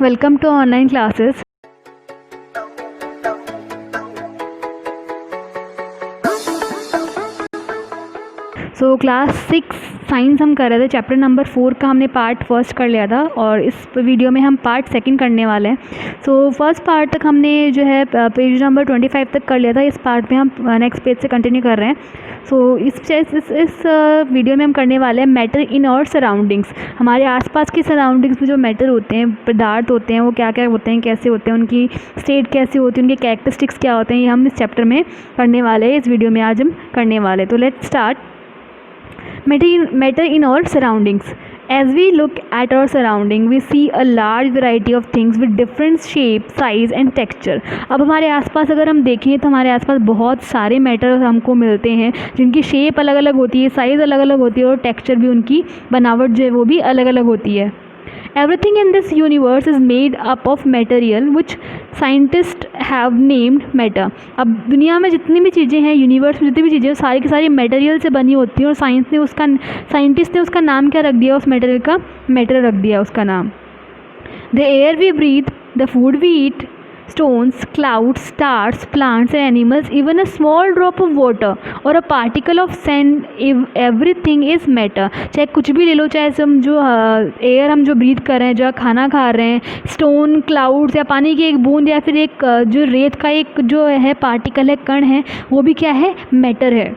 Welcome to online classes. So class 6 science हम कर रहे थे। चैप्टर नंबर 4 का हमने पार्ट फर्स्ट कर लिया था और इस वीडियो में हम पार्ट सेकंड करने वाले हैं। सो फर्स्ट पार्ट तक हमने जो है पेज नंबर 25 तक कर लिया था। इस पार्ट में हम नेक्स्ट पेज से कंटिन्यू कर रहे हैं। सो इस वीडियो में हम करने वाले हैं मैटर इन और सराउंडिंग्स। हमारे आसपास की सराउंडिंग्स में जो मैटर होते हैं, पदार्थ होते हैं, वो क्या क्या होते हैं, कैसे होते हैं, उनकी स्टेट कैसी होती है, उनके कैरेक्टरिस्टिक्स क्या होते हैं, ये हम इस चैप्टर में करने वाले हैं। इस वीडियो में आज हम करने वाले हैं। तो let's start. Matter in our surroundings. As we look at our surrounding, we see a large variety of things with different shape, size and texture. अब हमारे आसपास अगर हम देखें तो हमारे आसपास बहुत सारे मैटर हमको मिलते हैं जिनकी शेप अलग अलग होती है, साइज़ अलग अलग होती है और टेक्सचर भी, उनकी बनावट जो है वो भी अलग अलग होती है। Everything in this universe is made up of material which scientists have named matter. अब दुनिया में जितनी भी चीज़ें हैं, यूनिवर्स में जितनी भी चीज़ें हैं, सारी की सारी मटेरियल से बनी होती हैं और साइंटिस्ट ने उसका नाम क्या रख दिया? उस मटेरियल का मैटर रख दिया उसका नाम। The air we breathe, the food we eat, stones, clouds, stars, plants and animals, even a small drop of water or a particle of sand, everything is matter. चाहे कुछ भी ले लो, चाहे हम जो एयर हम जो ब्रीथ कर रहे हैं, जो खाना खा रहे हैं, स्टोन, क्लाउड्स या पानी की एक बूंद या फिर एक जो रेत का एक जो है पार्टिकल है, कण है, वो भी क्या है? मैटर है।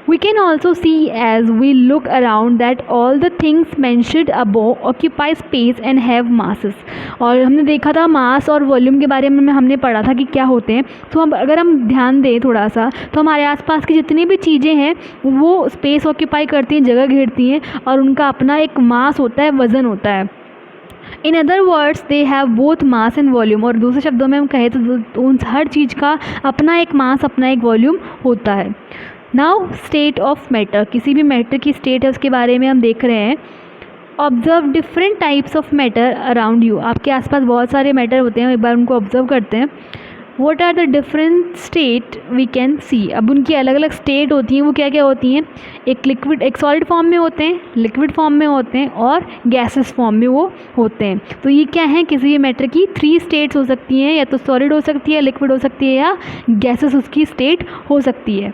We can also see as we look around that all the things mentioned above occupy space and have masses. और हमने देखा था मास और वॉल्यूम के बारे में हमने पढ़ा था कि क्या होते हैं। तो अगर हम ध्यान दें थोड़ा सा, तो हमारे आसपास की जितनी भी चीज़ें हैं वो स्पेस ऑक्यूपाई करती हैं, जगह घेरती हैं और उनका अपना एक मास होता है, वज़न होता है। In other words they have both mass and volume. और दूसरे शब्दों में हम कहें तो उन हर चीज़ का अपना एक मास, अपना एक वॉल्यूम होता है। नाउ स्टेट ऑफ मैटर, किसी भी मैटर की स्टेट है उसके बारे में हम देख रहे हैं। Observe different types of matter around you. आपके आसपास बहुत सारे मैटर होते हैं, एक बार उनको ऑब्जर्व करते हैं। What are the different state we can see. अब उनकी अलग अलग स्टेट होती हैं, वो क्या क्या होती हैं? एक सॉलिड फॉर्म में होते हैं, लिक्विड फॉर्म में होते हैं और गैसेस फॉर्म में वो होते हैं। तो ये क्या है? किसी भी मैटर की 3 स्टेट्स हो सकती हैं, या तो सॉलिड हो सकती है, लिक्विड हो सकती है या गैसेस उसकी स्टेट हो सकती है।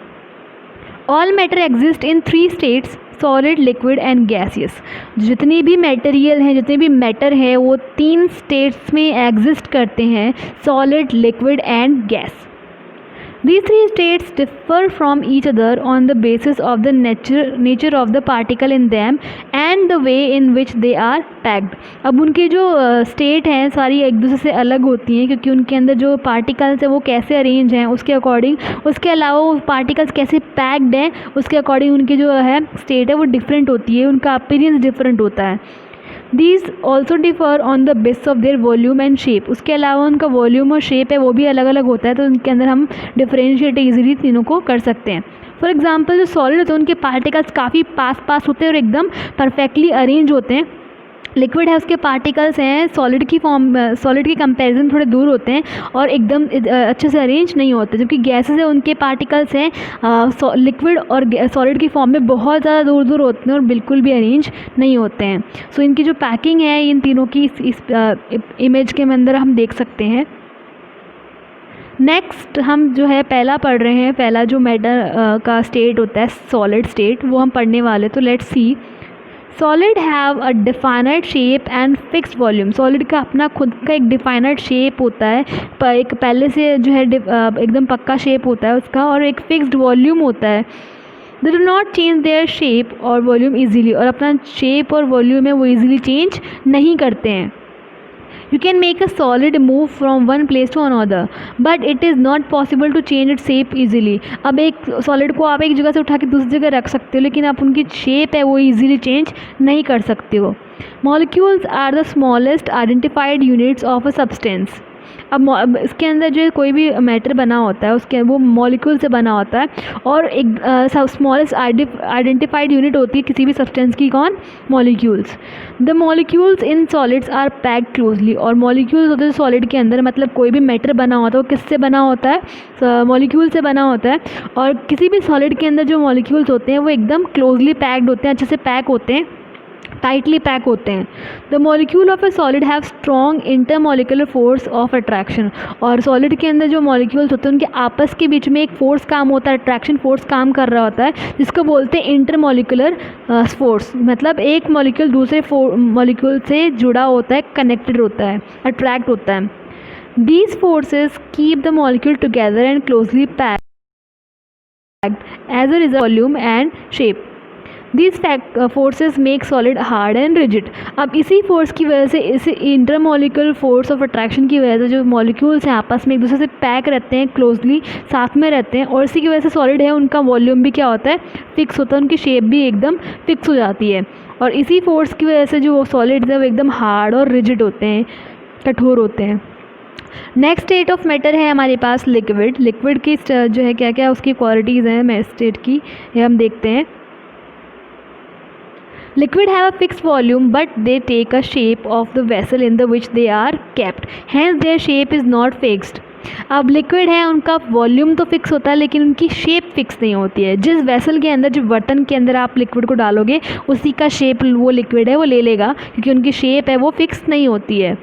All matter exist in 3 states, solid, liquid and gaseous. जितनी भी मटेरियल हैं, जितने भी मैटर है, वो 3 स्टेट्स में एग्जिस्ट करते हैं, solid, liquid and gas. These 3 states differ from each other on the basis of the nature of the particle in them and the way in which they are packed. अब उनके जो state हैं सारी एक दूसरे से अलग होती हैं क्योंकि उनके अंदर जो पार्टिकल्स हैं वो कैसे अरेंज हैं उसके अकॉर्डिंग, उसके अलावा वो पार्टिकल्स कैसे पैक्ड हैं उसके अकॉर्डिंग उनकी जो है स्टेट है वो डिफरेंट होती है, उनका अपीयरेंस डिफरेंट होता है। These also differ on the basis of their volume and shape. उसके अलावा उनका वॉल्यूम और शेप है वो भी अलग अलग होता है, तो उनके अंदर हम डिफरेंशिएट ईजिली तीनों को कर सकते हैं। फॉर एग्जाम्पल जो सॉलिड होते हैं उनके पार्टिकल्स काफ़ी पास होते हैं और एकदम परफेक्टली अरेंज होते हैं। लिक्विड है उसके पार्टिकल्स हैं सॉलिड की कंपैरिजन थोड़े दूर होते हैं और एकदम अच्छे से अरेंज नहीं होते, जबकि गैसेस है उनके पार्टिकल्स हैं लिक्विड और सॉलिड की फॉर्म में बहुत ज़्यादा दूर होते हैं और बिल्कुल भी अरेंज नहीं होते हैं। सो इनकी जो पैकिंग है इन तीनों की इस इमेज के अंदर हम देख सकते हैं। नेक्स्ट हम जो है पहला पढ़ रहे हैं, पहला जो मैटर का स्टेट होता है सॉलिड स्टेट, वो हम पढ़ने वाले। तो let's see. Solid have a definite shape and fixed volume. Solid का अपना खुद का एक डिफाइनाइट शेप होता है, एक पहले से जो है एकदम पक्का शेप होता है उसका, और एक फिक्स्ड वॉल्यूम होता है। They do not change their shape और वॉल्यूम ईजीली। और अपना शेप और वॉल्यूम है वो ईजीली चेंज नहीं करते हैं। You can make a solid move from one place to another, but it is not possible to change its shape easily. अब एक सॉलिड को आप एक जगह से उठा के दूसरी जगह रख सकते हो, लेकिन आप उनकी शेप है वो इजीली चेंज नहीं कर सकते हो। Molecules are the smallest identified units of a substance. अब इसके अंदर जो कोई भी मैटर बना होता है उसके वो मॉलिक्यूल से बना होता है और एक स्मॉलेस्ट आइडेंटिफाइड यूनिट होती है किसी भी सब्सटेंस की, कौन? Molecules. The molecules in solids are packed closely. और मॉलिक्यूल्स होते हैं सॉलिड के अंदर, मतलब कोई भी मैटर बना होता है वो किससे बना होता है? मॉलिक्यूल से बना होता है। और किसी भी सॉलिड के अंदर जो मॉलिक्यूल्स होते हैं वो एकदम क्लोजली पैक्ड होते हैं, अच्छे से पैक होते हैं। टाइटली पैक होते हैं। The molecule of A solid have strong intermolecular force of attraction. और सॉलिड के अंदर जो मॉलिक्यूल्स होते हैं उनके आपस के बीच में एक फोर्स काम होता है, अट्रैक्शन फोर्स काम कर रहा होता है, जिसको बोलते हैं इंटरमॉलिकुलर फोर्स। मतलब एक मॉलिक्यूल दूसरे मॉलिक्यूल से जुड़ा होता है, कनेक्टेड होता है, अट्रैक्ट होता है। These forces keep the molecule together and closely packed as a result volume and shape. These forces make solid hard and rigid. अब इसी फोर्स की वजह से, इस इंटरमॉलिक्यूलर फोर्स ऑफ अट्रैक्शन की वजह से जो मॉलिक्यूल्स हैं आपस में एक दूसरे से पैक रहते हैं, क्लोजली साथ में रहते हैं, और इसी की वजह से सॉलिड है उनका वॉल्यूम भी क्या होता है, फिक्स होता है, उनकी शेप भी एकदम फिक्स हो जाती है। और इसी फोर्स की वजह से जो सॉलिड्स है वो एकदम हार्ड और रिजिड होते हैं, कठोर होते हैं। नेक्स्ट स्टेट ऑफ मैटर है हमारे पास लिक्विड। लिक्विड की जो है क्या क्या उसकी क्वालिटीज़ हैं स्टेट की, ये हम देखते हैं। Liquid have a fixed volume but they take a shape of the vessel in the which they are kept, hence their shape is not fixed. अब लिक्विड है उनका वॉल्यूम तो फिक्स होता है लेकिन उनकी शेप फिक्स नहीं होती है। जिस वेसल के अंदर, जो बर्तन के अंदर आप लिक्विड को डालोगे उसी का शेप वो लिक्विड है वो ले लेगा, क्योंकि उनकी शेप है वो फिक्स नहीं होती है।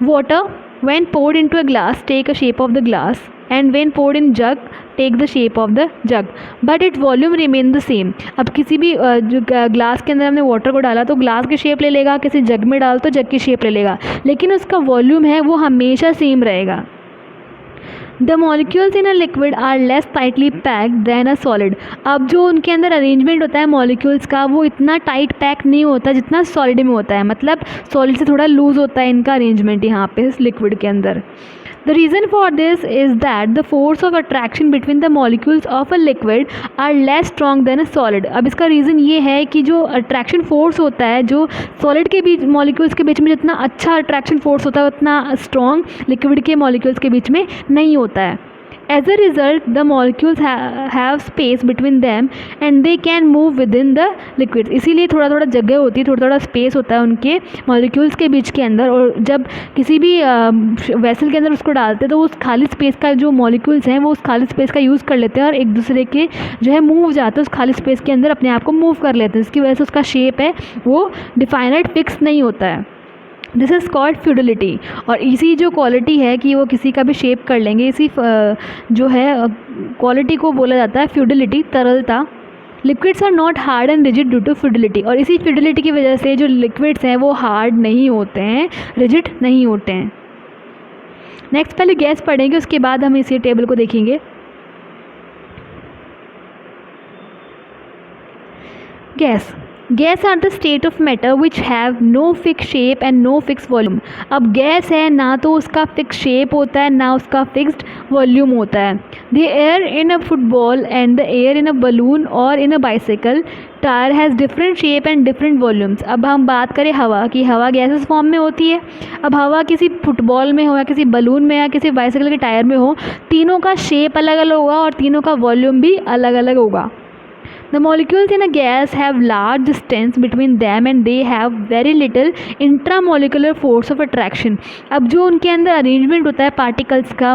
Water when poured into a glass take a shape of the glass, and when poured in jug take the shape of the jug, but its volume remain the same। अब किसी भी जो glass के अंदर हमने वाटर को डाला तो ग्लास की शेप ले लेगा, किसी जग में डाल तो जग की शेप ले लेगा, लेकिन उसका वॉल्यूम है वो हमेशा सेम रहेगा। The molecules in a liquid are less tightly packed than a solid. अब जो उनके अंदर अरेंजमेंट होता है मॉलिक्यूल्स का वो इतना टाइट पैक नहीं होता जितना सॉलिड में होता है, मतलब सॉलिड से थोड़ा लूज़ होता है इनका अरेंजमेंट यहाँ पे इस लिक्विड के अंदर। The reason for this is that the force of attraction between the molecules of a liquid are less strong than a solid। अब इसका रीज़न ये है कि जो अट्रैक्शन फोर्स होता है जो सॉलिड के बीच मॉलिक्यूल्स के बीच में जितना अच्छा अट्रैक्शन फोर्स होता है उतना स्ट्रॉन्ग लिक्विड के मॉलिक्यूल्स के बीच में नहीं होता है। As a result, the molecules have space between them and they can move within the liquids। इसीलिए थोड़ा थोड़ा जगह होती है, थोड़ा थोड़ा स्पेस होता है उनके मॉलिक्यूल्स के बीच के अंदर, और जब किसी भी वेसल के अंदर उसको डालते हैं तो उस खाली स्पेस का जो मॉलिक्यूल्स हैं वो उस खाली स्पेस का यूज़ कर लेते हैं और एक दूसरे के जो है मूव जाते हैं उस खाली स्पेस के अंदर, अपने आप को मूव कर लेते हैं, जिसकी वजह से उसका शेप है वो डिफाइनेड फिक्स नहीं होता है। This is called fluidity. और इसी जो क्वालिटी है कि वो किसी का भी शेप कर लेंगे, इसी जो है क्वालिटी को बोला जाता है फ्यूडिलिटी, तरलता। Liquids are not hard and rigid due to fluidity. और इसी फ्यूडिलिटी की वजह से जो लिक्विड्स हैं वो हार्ड नहीं होते हैं, रिजिड नहीं होते हैं। नेक्स्ट पहले गैस पढ़ेंगे, उसके बाद हम इसी टेबल को देखेंगे। Gas are the state of matter which have no fix shape and no fix volume. अब गैस है ना तो उसका फिक्स शेप होता है ना उसका फिक्स्ड वॉल्यूम होता है। The air in a football and the air in a balloon और in a bicycle tyre has different shape and different volumes. अब हम बात करें हवा की, हवा गैसेस फॉर्म में होती है। अब हवा किसी फुटबॉल में हो या किसी बलून में या किसी बाइसाइकिल के टायर में हो, तीनों का शेप अलग अलग होगा और तीनों का वॉल्यूम भी अलग अलग होगा। The molecules in a gas have large distance between them and they have very little intramolecular force of attraction। अब जो उनके अंदर अरेंजमेंट होता है पार्टिकल्स का,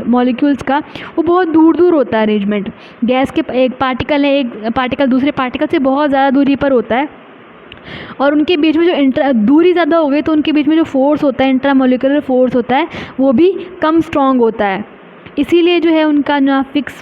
मॉलिक्यूल्स का, वो बहुत दूर दूर होता है अरेंजमेंट। गैस के एक पार्टिकल है, एक पार्टिकल दूसरे पार्टिकल से बहुत ज़्यादा दूरी पर होता है, और उनके बीच में जो दूरी ज़्यादा हो गई तो उनके बीच में जो फोर्स होता है, इंट्रामोलिकुलर फोर्स होता है, वो भी कम स्ट्रॉन्ग होता है। इसीलिए जो है उनका ना फिक्स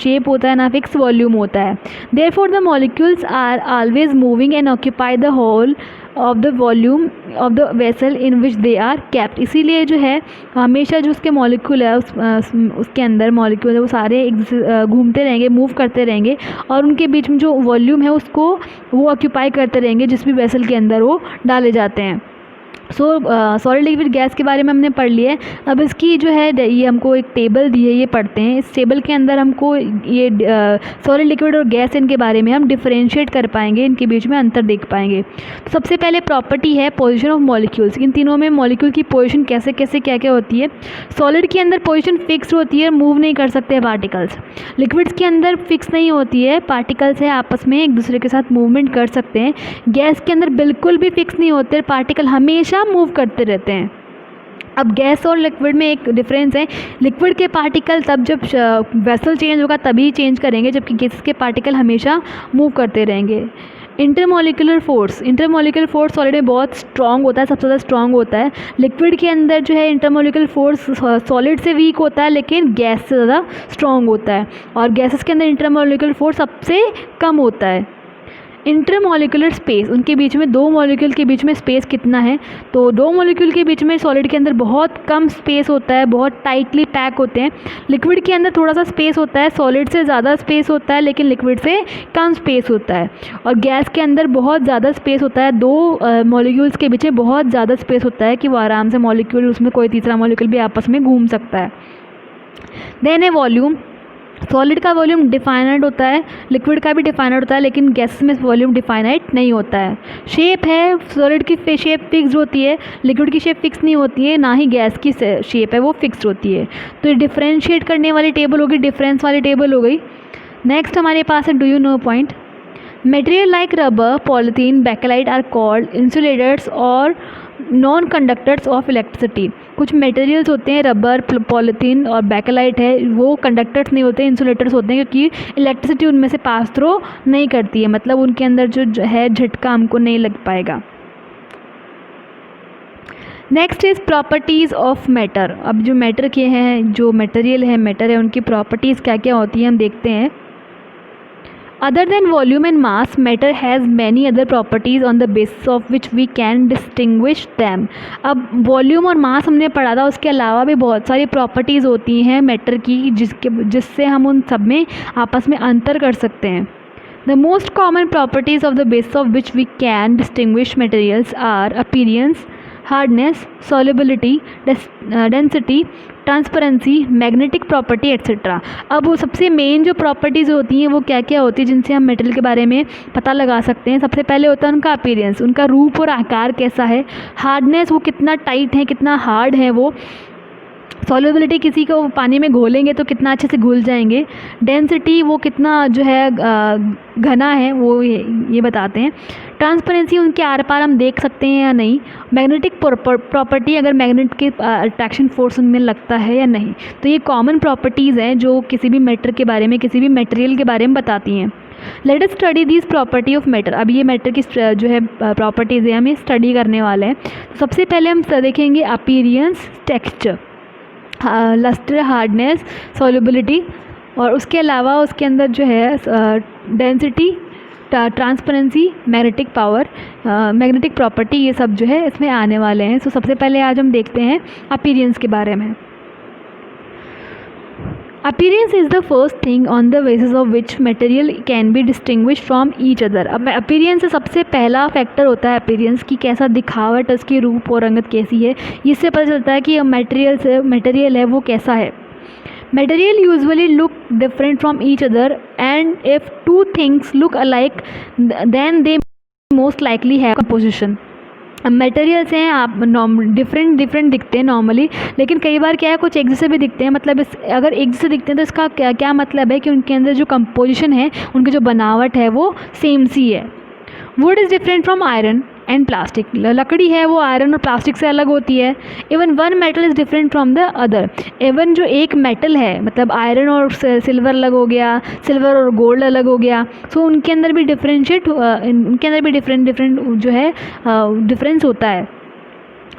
शेप होता है ना फिक्स वॉल्यूम होता है। Therefore the molecules are always moving and occupy the whole of the volume of the vessel in which they are kept. इसीलिए जो है हमेशा जो उसके मॉलिक्यूल है उसके अंदर मॉलिक्यूल है वो सारे घूमते रहेंगे, मूव करते रहेंगे, और उनके बीच में जो वॉल्यूम है उसको वो ऑक्यूपाई करते रहेंगे जिस भी वेसल के अंदर वो डाले जाते हैं। सॉलिड लिक्विड गैस के बारे में हमने पढ़ लिया है। अब इसकी जो है ये हमको एक टेबल दी है, ये पढ़ते हैं। इस टेबल के अंदर हमको ये सॉलिड लिक्विड और गैस इनके बारे में हम डिफरेंशिएट कर पाएंगे, इनके बीच में अंतर देख पाएंगे। तो सबसे पहले प्रॉपर्टी है पोजीशन ऑफ मॉलिक्यूल्स। इन तीनों में मॉलिक्यूल की पोजीशन कैसे कैसे क्या क्या होती है। सॉलिड के अंदर पोजीशन फिक्स होती है, मूव नहीं कर सकते पार्टिकल्स। लिक्विड्स के अंदर फिक्स नहीं होती है, पार्टिकल्स है आपस में एक दूसरे के साथ मूवमेंट कर सकते हैं। गैस के अंदर बिल्कुल भी फिक्स नहीं होते, पार्टिकल हमेशा मूव करते रहते हैं। अब गैस और लिक्विड में एक डिफरेंस है। लिक्विड के पार्टिकल तब जब वेसल चेंज होगा तभी चेंज करेंगे, जबकि गैस के पार्टिकल हमेशा मूव करते रहेंगे। इंटरमोलिकुलर फोर्स सॉलिड में बहुत स्ट्रॉन्ग होता है, सबसे ज़्यादा स्ट्रॉन्ग होता है। लिक्विड के अंदर जो है इंटरमोलिकुलर फोर्स सॉलिड से वीक होता है लेकिन गैस से ज़्यादा स्ट्रॉन्ग होता है, और गैसेस के अंदर इंटरमोलिकुलर फोर्स सबसे कम होता है। इंटरमोलिकुलर स्पेस, उनके बीच में दो मॉलिक्यूल के बीच में स्पेस कितना है, तो दो मॉलिक्यूल के बीच में सॉलिड के अंदर बहुत कम स्पेस होता है, बहुत टाइटली पैक होते हैं। लिक्विड के अंदर थोड़ा सा स्पेस होता है, सॉलिड से ज़्यादा स्पेस होता है लेकिन लिक्विड से कम स्पेस होता है। और गैस के अंदर बहुत ज़्यादा स्पेस होता है, दो मॉलिक्यूल्स के बीच में बहुत ज़्यादा स्पेस होता है कि वो आराम से मॉलिक्यूल, उसमें कोई तीसरा मॉलिक्यूल भी आपस में घूम सकता है। देन है वॉल्यूम। सॉलिड का वॉल्यूम डिफाइनाइट होता है, लिक्विड का भी डिफाइनाइट होता है लेकिन गैस में वॉल्यूम डिफाइनाइट नहीं होता है। शेप है, सॉलिड की शेप फिक्स होती है, लिक्विड की शेप फिक्स नहीं होती है, ना ही गैस की शेप है वो फिक्स होती है। तो ये डिफरेंशिएट करने वाली टेबल होगी, डिफरेंस वाली टेबल हो गई। नेक्स्ट हमारे पास है do you know point. Material like rubber, polythene, bakelite are called insulators और नॉन कंडक्टर्स ऑफ इलेक्ट्रिसिटी। कुछ मटेरियल्स होते हैं, रबर, पॉलीथीन और बैकेलाइट है, वो कंडक्टर्स नहीं होते, इंसुलेटर्स होते हैं क्योंकि इलेक्ट्रिसिटी उनमें से पास थ्रू नहीं करती है, मतलब उनके अंदर जो है झटका हमको नहीं लग पाएगा। Next is properties of matter. अब जो मैटर के हैं, जो मटेरियल है, मैटर है, उनकी प्रॉपर्टीज़ क्या क्या होती हैं हम देखते हैं। Other than volume and mass, matter has many other properties on the basis of which we can distinguish them. अब वॉल्यूम और मास हमने पढ़ा था, उसके अलावा भी बहुत सारी प्रॉपर्टीज़ होती हैं मैटर की जिससे हम उन सब में आपस में अंतर कर सकते हैं। The most common properties of the basis of which we can distinguish materials are appearance, hardness, solubility, density, transparency, magnetic property etcetera. अब वो सबसे मेन जो प्रॉपर्टीज़ होती हैं वो क्या क्या होती है जिनसे हम मेटल के बारे में पता लगा सकते हैं। सबसे पहले होता है उनका अपीयरेंस, उनका रूप और आकार कैसा है। हार्डनेस, वो कितना टाइट है, कितना हार्ड है वो। सॉल्युबिलिटी, किसी को पानी में घोलेंगे तो कितना अच्छे से घुल जाएंगे। डेंसिटी, वो कितना जो है घना है, वो ये बताते हैं। ट्रांसपेरेंसी, उनके आर पार हम देख सकते हैं या नहीं। मैग्नेटिक प्रॉपर्टी, अगर मैग्नेट के अट्रैक्शन फोर्स उनमें लगता है या नहीं। तो ये कॉमन प्रॉपर्टीज़ हैं जो किसी भी मैटर के बारे में, किसी भी मटेरियल के बारे में बताती हैं। Let us study this property of matter. अब ये मैटर की जो है प्रॉपर्टीज़ है, हम ये स्टडी करने वाले हैं। सबसे पहले हम देखेंगे appearance, texture, lustre, hardness, solubility, और उसके अलावा उसके अंदर जो है density, transparency, magnetic power, magnetic property, ये सब जो है इसमें आने वाले हैं। सो सबसे पहले आज हम देखते हैं अपीयरेंस के बारे में। Appearance is the first thing on the basis of which material can be distinguish from each other. अब अपीयरेंस सबसे पहला फैक्टर होता है अपीयरेंस की, कैसा दिखावट, उसकी रूप और रंगत कैसी है, इससे पता चलता है कि मटेरियल है वो कैसा है। Material usually look different from each other, and if two things look alike, then they most likely have composition. Materials हैं, आप डिफरेंट दिखते हैं नॉर्मली, लेकिन कई बार क्या है कुछ एक जैसे भी दिखते हैं। मतलब अगर एक जैसे दिखते हैं तो इसका क्या मतलब है कि उनके अंदर जो कंपोजिशन है, उनकी जो बनावट है वो सेम सी है। Would is different from iron and plastic. लकड़ी है वो आयरन और प्लास्टिक से अलग होती है। Even one metal is different from the other. Even जो एक मेटल है, मतलब आयरन और सिल्वर अलग हो गया, सिल्वर और गोल्ड अलग हो गया, सो उनके अंदर भी डिफरेंट जो है डिफरेंस होता है।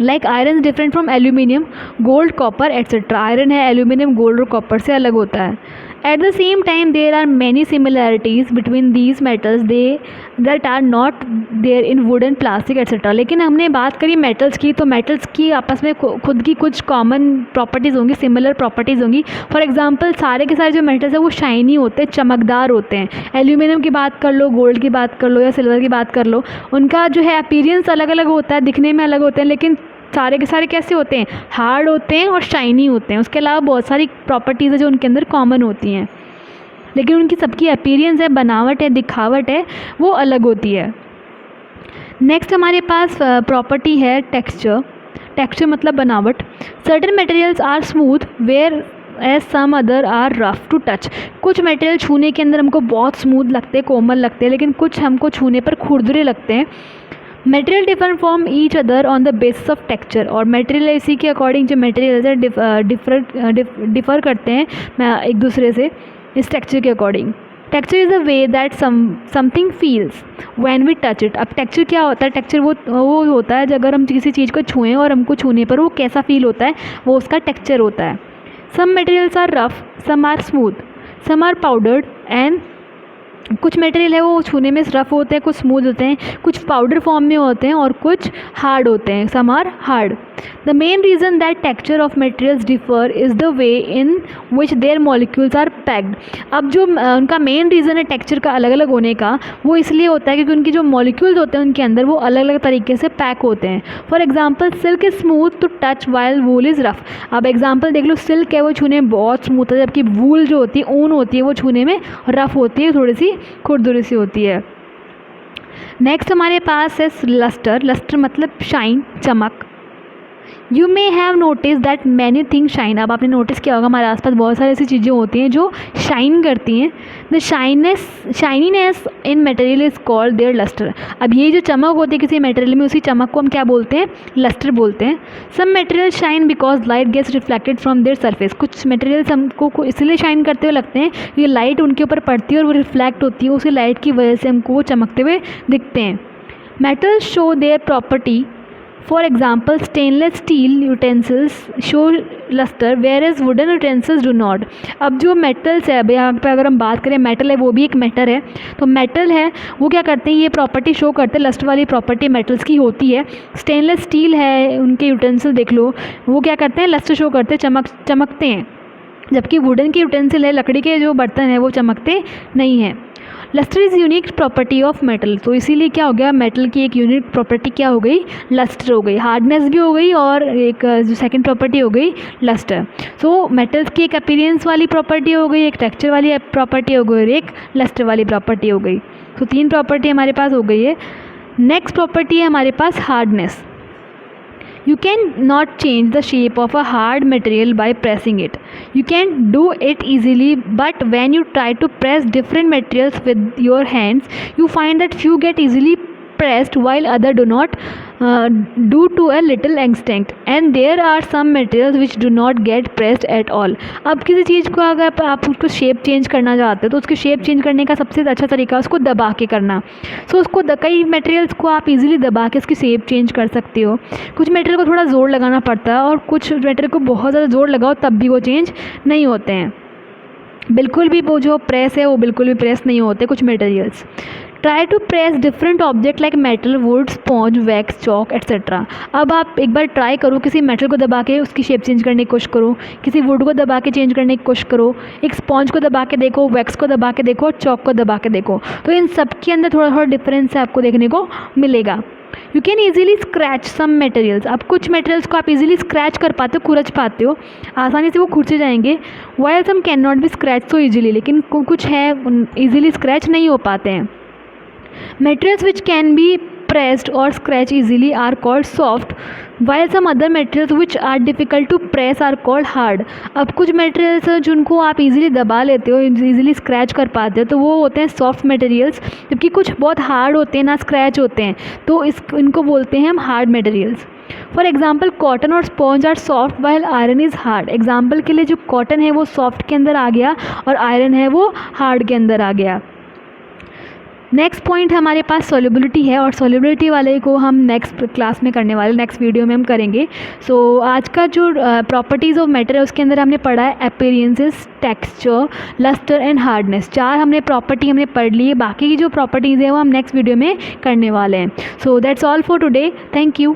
Like iron different from aluminium, gold, copper etcetera. Iron है एल्यूमिनियम, गोल्ड और कॉपर से अलग होता है। At the same time there are many similarities between these metals that are not there in wood and plastic etcetera. लेकिन हमने बात करी मेटल्स की, तो मेटल्स की आपस में खुद की कुछ कॉमन प्रॉपर्टीज़ होंगी, सिमिलर प्रॉपर्टीज़ होंगी। फॉर एग्जांपल सारे के सारे जो मेटल्स हैं वो शाइनी होते हैं, चमकदार होते हैं। एल्यूमिनियम की बात कर लो, गोल्ड की बात कर लो या सिल्वर की बात कर लो, उनका जो है अपीयरेंस अलग अलग होता है, दिखने में अलग होते हैं, लेकिन सारे के सारे कैसे होते हैं, हार्ड होते हैं और शाइनी होते हैं। उसके अलावा बहुत सारी प्रॉपर्टीज़ है जो उनके अंदर कॉमन होती हैं, लेकिन उनकी सबकी अपीयरेंस है, बनावट है, दिखावट है, वो अलग होती है। नेक्स्ट हमारे पास प्रॉपर्टी है टेक्सचर। टेक्सचर मतलब बनावट। Certain materials are smooth whereas some other are rough to touch. कुछ मटेरियल छूने के अंदर हमको बहुत स्मूथ लगते हैं, कोमल लगते हैं, लेकिन कुछ हमको छूने पर खुरदुरे लगते हैं। Material differ from each other on the basis of texture. और मटेरियल इसी के अकॉर्डिंग जो मटेरियल्स है डिफ़र करते हैं एक दूसरे से इस टेक्सचर के according. Texture is the way that something feels when we touch it. अब टेक्सचर क्या होता है? टेक्सचर वो होता है अगर हम किसी चीज़ को छुएं और हमको छूने पर वो कैसा फील होता है, वो उसका टेक्सचर होता है। Some materials are rough, some are smooth, some are powdered and कुछ मटेरियल है वो छूने में रफ़ होते हैं, कुछ स्मूथ होते हैं, कुछ पाउडर फॉर्म में होते हैं और कुछ हार्ड होते हैं, some are hard. The main reason that texture of materials differ is the way in which their molecules are packed. अब जो उनका मेन रीज़न है टेक्सचर का अलग अलग होने का, वो इसलिए होता है क्योंकि उनकी जो मॉलिक्यूल्स होते हैं उनके अंदर वो अलग अलग तरीके से पैक होते हैं। For example silk is smooth to touch while wool is rough. अब एग्जाम्पल देख लो, सिल्क है वो छूने में बहुत स्मूथ है, जबकि वूल जो होती है, ऊन होती है, वो छूने में रफ़ होती है, थोड़ी सी खुरदुरी सी होती है। नेक्स्ट हमारे पास है लस्टर। लस्टर मतलब शाइन, चमक। You may have notice that many things shine. अब आपने नोटिस किया होगा हमारे आसपास बहुत सारी ऐसी चीज़ें होती हैं जो शाइन करती हैं। The shininess in material is called their lustre. अब ये जो चमक होती है किसी मटेरियल में, उसी चमक को हम क्या बोलते हैं? लस्टर बोलते हैं। Some material shine because light gets reflected from their surface. कुछ मटेरियल्स हमको इसलिए शाइन करते हुए लगते हैं ये लाइट उनके ऊपर पड़ती है और वो रिफ्लेक्ट होती है, उसी लाइट की वजह से हमको वो चमकते हुए दिखते हैं। Metals show their property. For example, stainless steel utensils show luster whereas wooden utensils do not. अब जो मेटल्स है, अब यहाँ पे अगर हम बात करें, मेटल है वो भी एक मैटर है, तो मेटल है वो क्या करते हैं? ये प्रॉपर्टी शो करते हैं, लस्ट वाली प्रॉपर्टी मेटल्स की होती है। स्टेनलेस स्टील है, उनके यूटेंसिल देख लो, वो क्या करते हैं? लस्ट शो करते हैं, चमकते हैं, जबकि वुडन के यूटेंसिल है, लकड़ी के जो बर्तन है वो चमकते नहीं हैं। Lustre is unique property of metal. तो इसीलिए क्या हो गया, मेटल की एक यूनिक प्रॉपर्टी क्या हो गई? लस्टर हो गई। हार्डनेस भी हो गई और एक जो सेकंड प्रॉपर्टी हो गई लस्टर। सो मेटल्स की एक अपीयरेंस वाली प्रॉपर्टी हो गई, एक टेक्सचर वाली प्रॉपर्टी हो गई और एक लस्टर वाली प्रॉपर्टी हो गई। तो 3 प्रॉपर्टी हमारे पास हो गई है। नेक्स्ट प्रॉपर्टी है हमारे पास hardness. You can not change the shape of a hard material by pressing it. You can do it easily, but when you try to press different materials with your hands, you find that few get easily pressed while other do not, due to a little instinct, and there are some materials which do not get pressed at all. अब किसी चीज़ को अगर आप उसको shape change करना चाहते हो तो उसकी शेप चेंज करने का सबसे अच्छा तरीका उसको दबा के करना। सो उसको कई मटेरियल्स को आप इजीली दबा के उसकी शेप चेंज कर सकते हो। कुछ मटेरियल को थोड़ा ज़ोर लगाना पड़ता है और कुछ मटेरियल को बहुत ज़्यादा ज़ोर लगाओ तब भी वो चेंज नहीं होते हैं। बिल्कुल भी वो जो प्रेस है वो बिल्कुल भी प्रेस नहीं होते कुछ materials. Try to press different object like metal, wood, sponge, wax, chalk etcetera. अब आप एक बार ट्राई करो, किसी मेटल को दबा के उसकी शेप चेंज करने की कोशिश करो, किसी वुड को दबा के चेंज करने की कोशिश करो, एक स्पॉन्ज को दबा के देखो, वैक्स को दबा के देखो, चॉक को दबा के देखो। तो इन सब के अंदर थोड़ा थोड़ा डिफरेंस आपको देखने को मिलेगा। You can easily scratch some materials. अब कुछ मटेरियल्स को आप इजीली स्क्रैच कर पाते हो, खुरच पाते हो, आसानी से वो खुरचे जाएंगे। While some can not be scratch so easily, लेकिन कुछ है ईजिली स्क्रैच नहीं हो पाते हैं। Materials which can be pressed or scratched easily are called soft, while some other materials which are difficult to press are called hard. अब कुछ materials जिनको आप easily दबा लेते हो, easily scratch कर पाते हो, तो वो होते हैं soft materials, जबकि कुछ बहुत hard होते हैं, ना scratch होते हैं, तो इनको बोलते हैं हम hard materials. For example cotton और sponge are soft while iron is hard. Example के लिए जो कॉटन है वो सॉफ्ट के अंदर आ गया और आयरन है वो हार्ड के अंदर आ गया। नेक्स्ट पॉइंट हमारे पास सॉल्युबिलिटी है और सॉल्युबिलिटी वाले को हम नेक्स्ट क्लास में करने वाले, नेक्स्ट वीडियो में हम करेंगे। सो आज का जो प्रॉपर्टीज़ ऑफ मैटर है उसके अंदर हमने पढ़ा है appearances, texture, lustre and hardness. 4 हमने प्रॉपर्टी हमने पढ़ ली है, बाकी की जो प्रॉपर्टीज़ है वो हम नेक्स्ट वीडियो में करने वाले हैं। So that's all for today, thank you.